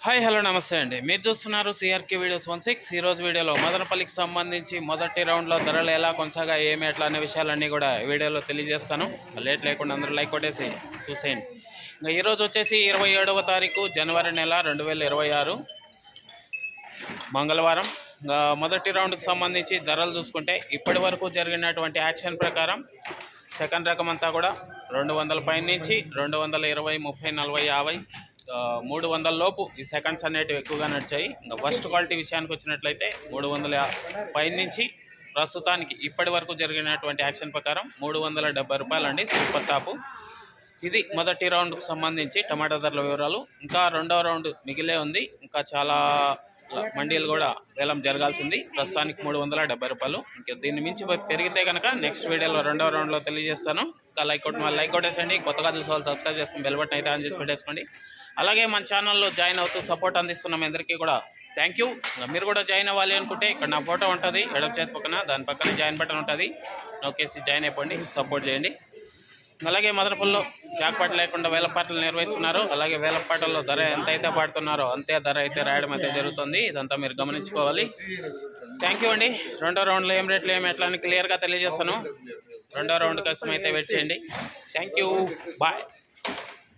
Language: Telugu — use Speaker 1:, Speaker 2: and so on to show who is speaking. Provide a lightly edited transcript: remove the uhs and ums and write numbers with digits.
Speaker 1: హాయ్ హలో నమస్తే అండి. మీరు చూస్తున్నారు సిఆర్కే వీడియోస్ 16. ఈరోజు వీడియోలో మదనపల్లికి సంబంధించి మొదటి రౌండ్లో ధరలు ఎలా కొనసాగా ఏమి ఎట్లా అనే విషయాలన్నీ కూడా వీడియోలో తెలియజేస్తాను. లేట్ లేకుండా అందరూ లైక్ కొట్టేసి చూసేయండి. ఇంకా ఈరోజు వచ్చేసి 27వ తారీఖు జనవరి నెల 2026 మంగళవారం. ఇంకా మొదటి రౌండ్కి సంబంధించి ధరలు చూసుకుంటే ఇప్పటి వరకు జరిగినటువంటి యాక్షన్ ప్రకారం సెకండ్ రకం అంతా కూడా 200 పైన నుంచి 220, 30, 40, 50, 300 లోపు ఈ సెకండ్స్ అనేటివి ఎక్కువగా నడిచాయి. ఇంకా ఫస్ట్ క్వాలిటీ విషయానికి వచ్చినట్లయితే 300 పైన నుంచి ప్రస్తుతానికి ఇప్పటి వరకు జరిగినటువంటి యాక్షన్ ప్రకారం 370 రూపాయలండి సూపర్ టాపు. ఇది మొదటి రౌండ్కు సంబంధించి టమాటా ధరల వివరాలు. ఇంకా రెండవ రౌండ్ మిగిలే ఉంది. ఇంకా చాలా మండీలు కూడా వేలం జరగాల్సింది. ప్రస్తుతానికి 370 రూపాయలు. ఇంకా దీన్ని మించి పెరిగితే కనుక నెక్స్ట్ వీడియోలో రెండవ రౌండ్లో తెలియజేస్తాను. ఇంకా లైక్ కొట్టేసండి. కొత్తగా చూసేవాళ్ళు సబ్స్క్రైబ్ చేసుకుని బెల్ బటన్ అయితే ఆన్ చేసి పెట్టేసుకోండి. అలాగే మన ఛానల్లో జాయిన్ అవుతూ సపోర్ట్ అందిస్తున్నాం అందరికీ కూడా థ్యాంక్ యూ. మీరు కూడా జాయిన్ అవ్వాలి అనుకుంటే ఇక్కడ నా ఫోటో ఉంటుంది ఎడమ చేతి పక్కన, దాని పక్కన జాయిన్ బటన్ ఉంటుంది, నొక్కేసి జాయిన్ అయిపోండి, సపోర్ట్ చేయండి. అలాగే మదనపల్లిలో జాక్పాట్లు లేకుండా వేలపాటలు నిర్వహిస్తున్నారు. అలాగే వేలపాటల్లో ధర ఎంత అయితే పాడుతున్నారో అంతే ధర అయితే రాయడం అయితే జరుగుతుంది. ఇదంతా మీరు గమనించుకోవాలి. థ్యాంక్ యూ అండి. రెండో రౌండ్లో ఏం రేట్లు ఏమి ఎట్లా అని క్లియర్గా తెలియజేస్తాను. రెండో రౌండ్ కోసం అయితే వెయిట్ చేయండి. Thank you, bye.